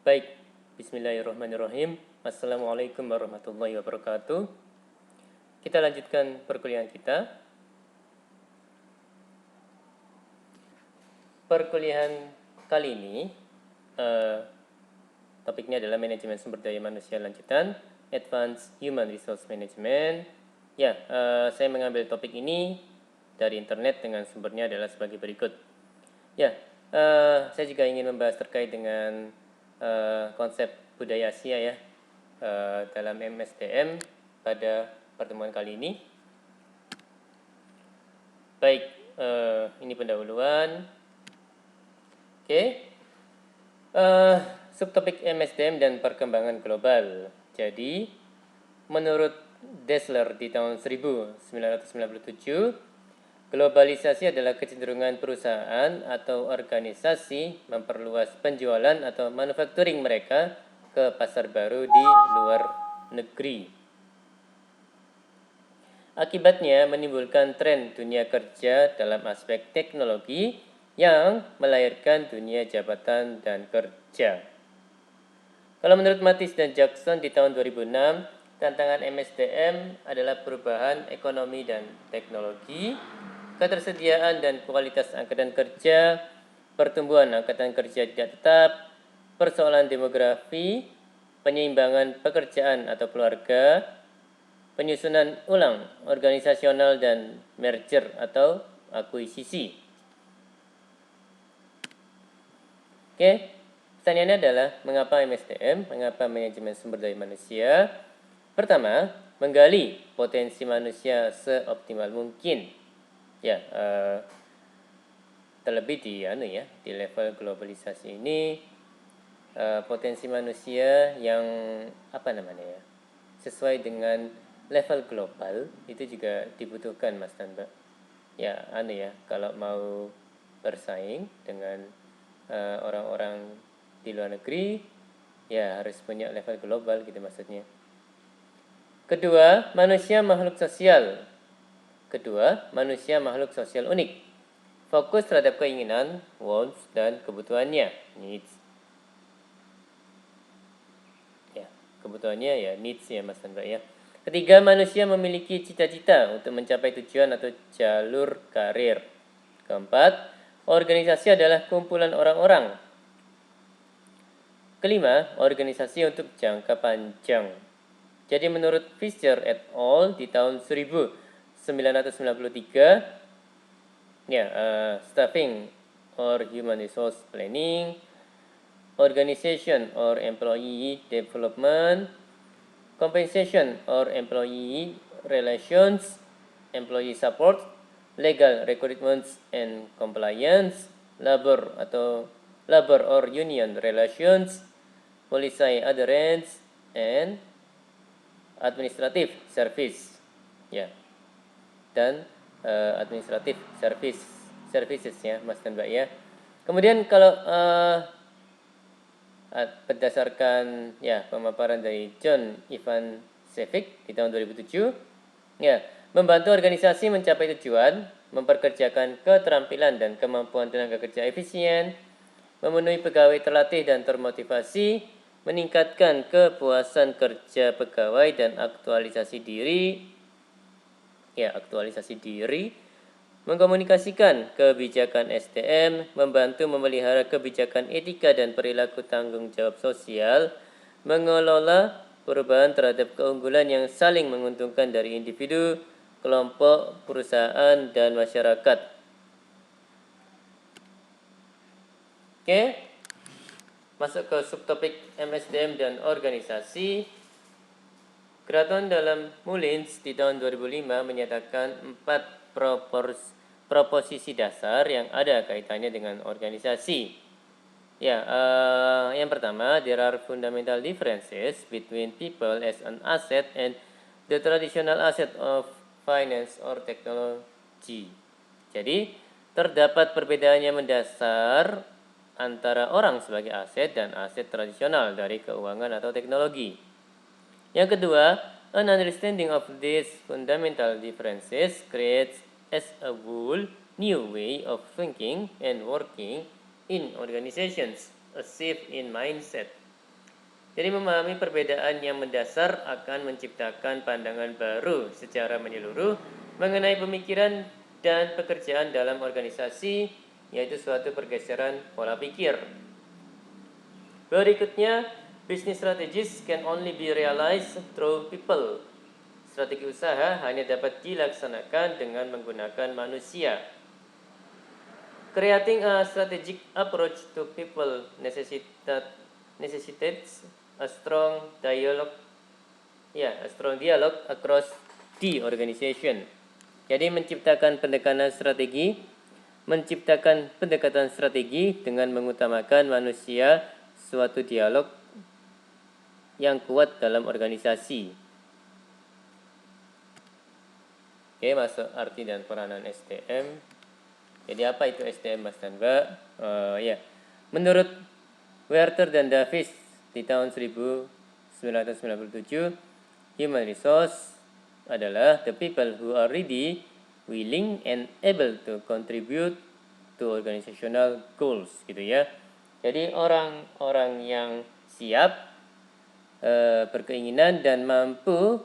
Baik, bismillahirrahmanirrahim. Assalamualaikum warahmatullahi wabarakatuh. Kita lanjutkan perkuliahan kita. Perkuliahan kali ini topiknya adalah manajemen sumber daya manusia lanjutan, Advanced Human Resource Management. Saya mengambil topik ini dari internet dengan sumbernya adalah sebagai berikut. Saya juga ingin membahas terkait dengan konsep budaya Asia dalam MSDM pada pertemuan kali ini. Baik, ini pendahuluan. Subtopik MSDM dan perkembangan global. Jadi, menurut Dessler di tahun 1997, globalisasi adalah kecenderungan perusahaan atau organisasi memperluas penjualan atau manufacturing mereka ke pasar baru di luar negeri. Akibatnya menimbulkan tren dunia kerja dalam aspek teknologi yang melahirkan dunia jabatan dan kerja. Kalau menurut Mattis dan Jackson di tahun 2006, tantangan MSDM adalah perubahan ekonomi dan teknologi, ketersediaan dan kualitas angkatan kerja, pertumbuhan angkatan kerja tidak tetap, persoalan demografi, penyeimbangan pekerjaan atau keluarga, penyusunan ulang organisasional dan merger atau akuisisi. Pertanyaannya adalah mengapa MSDM, mengapa manajemen sumber daya manusia? Pertama, menggali potensi manusia seoptimal mungkin. Terlebih di level globalisasi ini, potensi manusia yang sesuai dengan level global itu juga dibutuhkan, Mas dan Mbak. Kalau mau bersaing dengan orang-orang di luar negeri, harus punya level global gitu maksudnya. Kedua, manusia makhluk sosial unik. Fokus terhadap keinginan, wants, dan kebutuhannya, needs. Kebutuhannya needs Mas dan Mbak. Ketiga, manusia memiliki cita-cita untuk mencapai tujuan atau jalur karir. Keempat, organisasi adalah kumpulan orang-orang. Kelima, organisasi untuk jangka panjang. Jadi menurut Fisher et al. Di tahun 1993, staffing or human resource planning, organization or employee development, compensation or employee relations, employee support, legal recruitment and compliance, labor or union relations, policy adherence, and administrative service. Dan administrative services Mas dan Mbak. Kemudian kalau berdasarkan pemaparan dari John Ivan Sevic di tahun 2007, membantu organisasi mencapai tujuan, memperkerjakan keterampilan dan kemampuan tenaga kerja efisien, memenuhi pegawai terlatih dan termotivasi, meningkatkan kepuasan kerja pegawai dan aktualisasi diri, mengkomunikasikan kebijakan SDM, membantu memelihara kebijakan etika dan perilaku tanggung jawab sosial, mengelola perubahan terhadap keunggulan yang saling menguntungkan dari individu, kelompok, perusahaan, dan masyarakat. Masuk ke subtopik MSDM dan organisasi. Gratton dalam Mullins di tahun 2005 menyatakan 4 proposisi dasar yang ada kaitannya dengan organisasi. Yang pertama, there are fundamental differences between people as an asset and the traditional asset of finance or technology. Jadi, terdapat perbedaan yang mendasar antara orang sebagai aset dan aset tradisional dari keuangan atau teknologi. Yang kedua, an understanding of these fundamental differences creates as a whole new way of thinking and working in organizations, a shift in mindset. Jadi memahami perbedaan yang mendasar akan menciptakan pandangan baru secara menyeluruh mengenai pemikiran dan pekerjaan dalam organisasi, yaitu suatu pergeseran pola pikir. Berikutnya, business strategies can only be realized through people. Strategi usaha hanya dapat dilaksanakan dengan menggunakan manusia. Creating a strategic approach to people necessitates a strong dialogue across the organization. Jadi menciptakan pendekatan strategi dengan mengutamakan manusia, suatu dialog yang kuat dalam organisasi. Oke, masuk arti dan peranan SDM. Jadi apa itu SDM, Mas dan Mbak? Menurut Werther dan Davis di tahun 1997, human resource adalah the people who are ready, willing, and able to contribute to organizational goals, gitu ya. Jadi orang-orang yang siap, berkeinginan dan mampu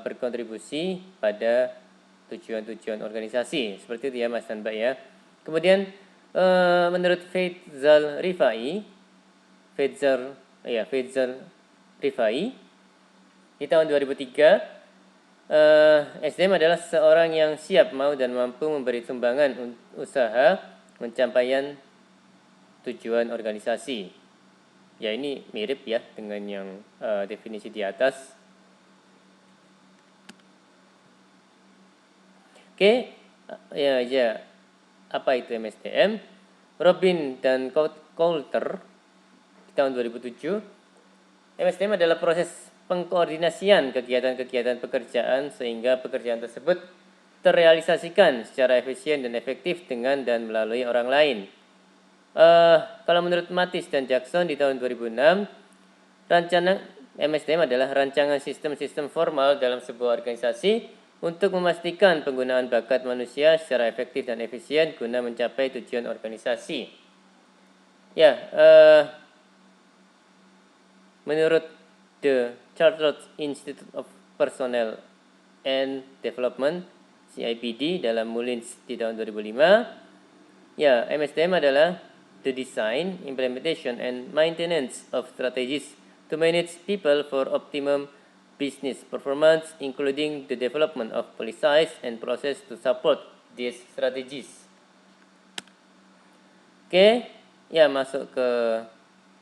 berkontribusi pada tujuan-tujuan organisasi, seperti itu ya Mas dan Mbak ya. Kemudian menurut Faizel Rifai di tahun 2003, SDM adalah seorang yang siap, mau dan mampu memberi sumbangan usaha pencapaian tujuan organisasi. Ya, ini mirip ya dengan yang definisi di atas. Oke, apa itu MSDM? Robin dan Coulter di tahun 2007, MSDM adalah proses pengkoordinasian kegiatan-kegiatan pekerjaan sehingga pekerjaan tersebut terrealisasikan secara efisien dan efektif dengan dan melalui orang lain. Kalau menurut Matis dan Jackson di tahun 2006, rancangan MSDM adalah rancangan sistem-sistem formal dalam sebuah organisasi untuk memastikan penggunaan bakat manusia secara efektif dan efisien guna mencapai tujuan organisasi. Menurut The Chartered Institute of Personnel and Development (CIPD) dalam Mullins di tahun 2005, MSDM adalah the design, implementation, and maintenance of strategies to manage people for optimum business performance, including the development of policies and process to support these strategies. Masuk ke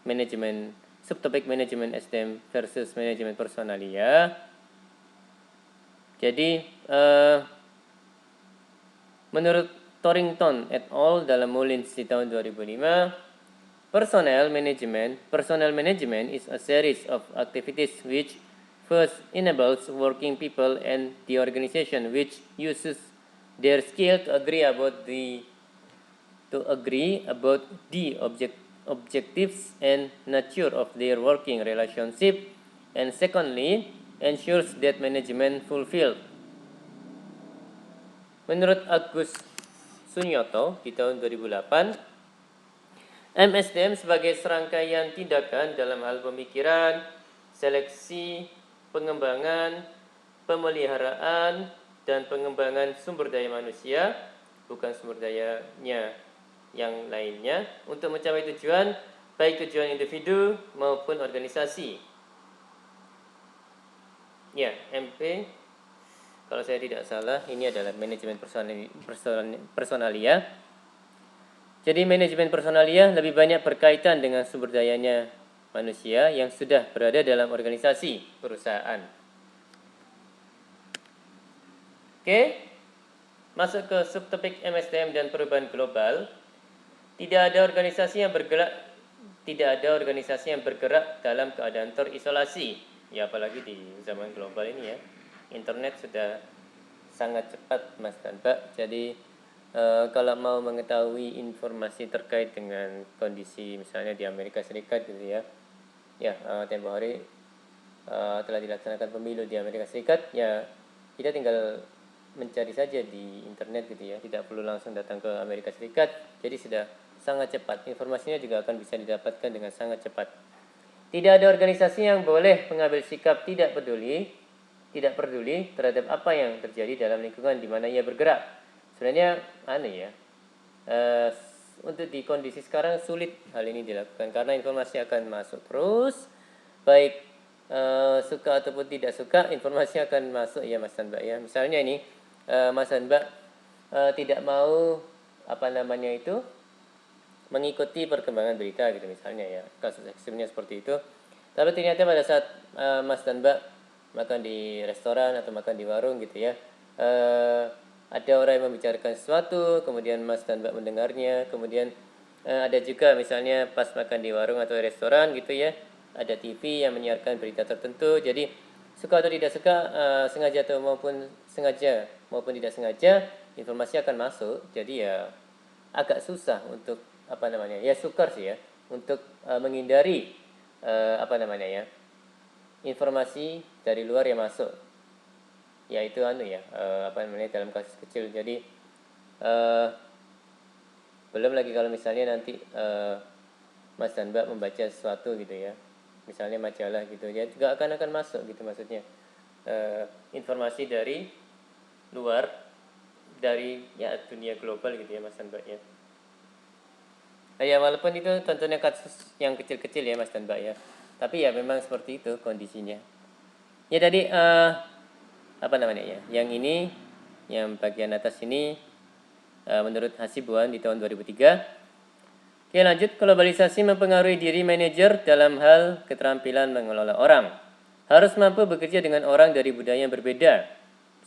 manajemen, subtopik manajemen SDM versus manajemen personalia. Jadi menurut Torrington et al. Dalam Mullins di tahun 2005, personal management is a series of activities which first enables working people and the organization which uses their skill to agree about the objectives and nature of their working relationship, and secondly ensures that management fulfilled. Menurut Agus Sunyoto di tahun 2008, MSDM sebagai serangkaian tindakan dalam hal pemikiran, seleksi, pengembangan, pemeliharaan, dan pengembangan sumber daya manusia, bukan sumber dayanya yang lainnya, untuk mencapai tujuan, baik tujuan individu maupun organisasi. MP, kalau saya tidak salah, ini adalah manajemen personalia. Jadi manajemen personalia lebih banyak berkaitan dengan sumber dayanya manusia yang sudah berada dalam organisasi perusahaan. Masuk ke subtopik MSDM dan perubahan global. Tidak ada organisasi yang bergerak dalam keadaan terisolasi. Ya, apalagi di zaman global ini ya. Internet sudah sangat cepat, Mas dan Mbak. Jadi kalau mau mengetahui informasi terkait dengan kondisi misalnya di Amerika Serikat gitu ya. Tempoh hari telah dilaksanakan pemilu di Amerika Serikat, ya kita tinggal mencari saja di internet gitu ya, tidak perlu langsung datang ke Amerika Serikat, jadi sudah sangat cepat, informasinya juga akan bisa didapatkan dengan sangat cepat. Tidak ada organisasi yang boleh mengambil sikap tidak peduli terhadap apa yang terjadi dalam lingkungan di mana ia bergerak. Sebenarnya untuk di kondisi sekarang sulit hal ini dilakukan karena informasi akan masuk terus, baik suka ataupun tidak suka informasi akan masuk ya Mas dan Mbak ya. Misalnya ini Mas dan Mbak tidak mau mengikuti perkembangan berita gitu misalnya ya, kasus ekstrimnya seperti itu. Tapi ternyata pada saat Mas dan Mbak makan di restoran atau makan di warung gitu ya, ada orang yang membicarakan sesuatu, kemudian Mas dan Mbak mendengarnya, kemudian ada juga misalnya pas makan di warung atau restoran gitu ya, ada TV yang menyiarkan berita tertentu. Jadi suka atau tidak suka, sengaja maupun tidak sengaja, informasi akan masuk. Jadi ya agak susah untuk sukar sih ya untuk menghindari informasi dari luar yang masuk, yaitu dalam kasus kecil. Jadi belum lagi kalau misalnya nanti Mas dan Mbak membaca sesuatu gitu ya, misalnya majalah gitu ya, juga akan masuk gitu, maksudnya informasi dari luar, dari ya dunia global gitu ya Mas dan Mbak ya. Ya walaupun itu tentunya kasus yang kecil-kecil ya Mas dan Mbak ya, tapi ya memang seperti itu kondisinya. Ya tadi yang ini, yang bagian atas ini menurut Hasibuan di tahun 2003. Oke lanjut, globalisasi mempengaruhi diri manajer dalam hal keterampilan mengelola orang. Harus mampu bekerja dengan orang dari budaya yang berbeda.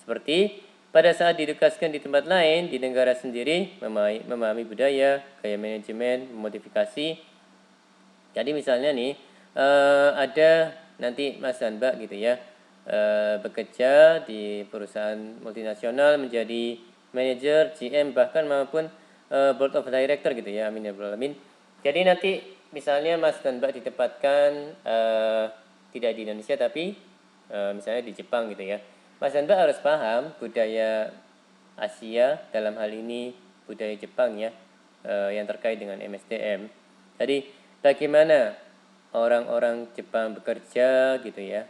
Seperti pada saat ditugaskan di tempat lain, di negara sendiri, memahami budaya, gaya manajemen, modifikasi. Jadi misalnya nih, ada nanti Mas dan Mbak gitu ya, bekerja di perusahaan multinasional menjadi manajer, GM, bahkan maupun board of director gitu ya, amin ya rabbal alamin. Jadi nanti misalnya Mas dan Mbak ditempatkan tidak di Indonesia tapi misalnya di Jepang gitu ya. Mas dan Mbak harus paham budaya Asia, dalam hal ini budaya Jepang ya, yang terkait dengan MSDM. Jadi bagaimana orang-orang Jepang bekerja gitu ya.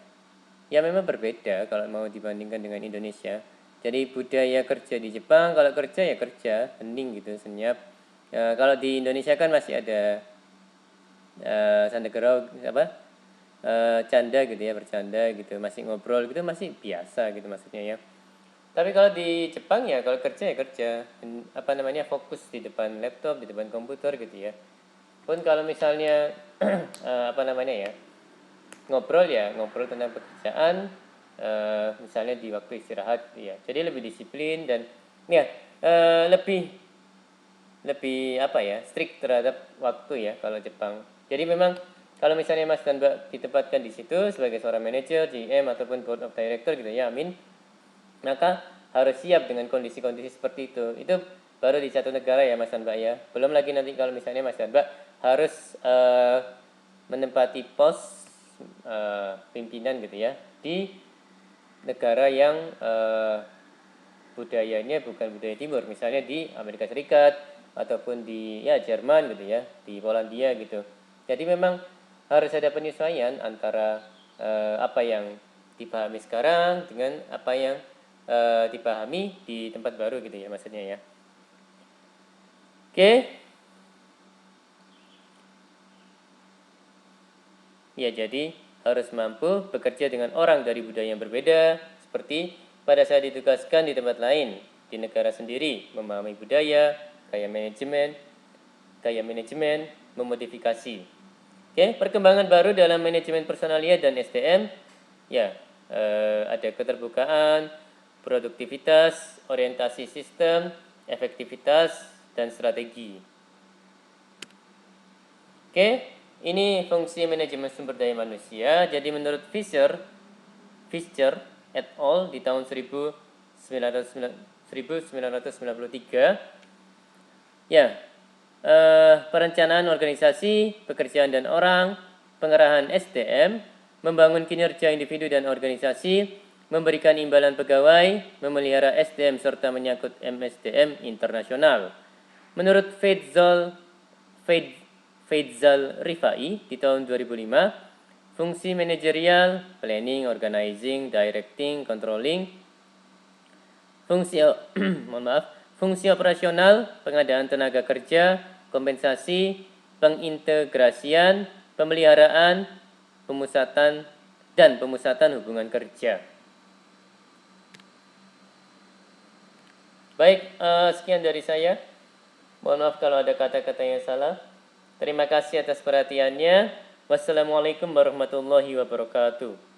Ya memang berbeda kalau mau dibandingkan dengan Indonesia. Jadi budaya kerja di Jepang, kalau kerja ya kerja, hening gitu, senyap. Kalau di Indonesia kan masih ada canda gitu ya, bercanda gitu, masih ngobrol gitu, masih biasa gitu maksudnya ya. Tapi kalau di Jepang ya kalau kerja ya kerja, fokus di depan laptop, di depan komputer gitu ya. Pun kalau misalnya ngobrol tentang pekerjaan, misalnya di waktu istirahat gitu ya. Jadi lebih disiplin dan ya lebih strict terhadap waktu ya kalau Jepang. Jadi memang kalau misalnya Mas dan Mbak ditempatkan di situ sebagai seorang manajer, GM ataupun board of director gitu ya, amin, maka harus siap dengan kondisi-kondisi seperti itu. Itu baru di satu negara ya Mas dan Mbak ya. Belum lagi nanti kalau misalnya Mas dan Mbak harus menempati pos pimpinan gitu ya di negara yang budayanya bukan budaya timur, misalnya di Amerika Serikat ataupun di Jerman gitu ya, di Polandia gitu. Jadi memang harus ada penyesuaian antara apa yang dipahami sekarang dengan apa yang dipahami di tempat baru gitu ya maksudnya ya. Oke. Ya, jadi harus mampu bekerja dengan orang dari budaya yang berbeda, seperti pada saat ditugaskan di tempat lain, di negara sendiri, memahami budaya, gaya manajemen, memodifikasi. Oke, perkembangan baru dalam manajemen personalia dan SDM, ya, ada keterbukaan, produktivitas, orientasi sistem, efektivitas, dan strategi. Oke. Ini fungsi manajemen sumber daya manusia. Jadi menurut Fisher et al. Di tahun 1993, ya, perencanaan organisasi, pekerjaan dan orang, pengerahan SDM, membangun kinerja individu dan organisasi, memberikan imbalan pegawai, memelihara SDM serta menyangkut MSDM internasional. Menurut Faidzal Rifai di tahun 2005, Fungsi manajerial, planning, organizing, directing, controlling. Fungsi operasional, pengadaan tenaga kerja, kompensasi, pengintegrasian, pemeliharaan, pemusatan, dan pemusatan hubungan kerja. Baik, sekian dari saya. Mohon maaf kalau ada kata-kata yang salah. Terima kasih atas perhatiannya. Wassalamualaikum warahmatullahi wabarakatuh.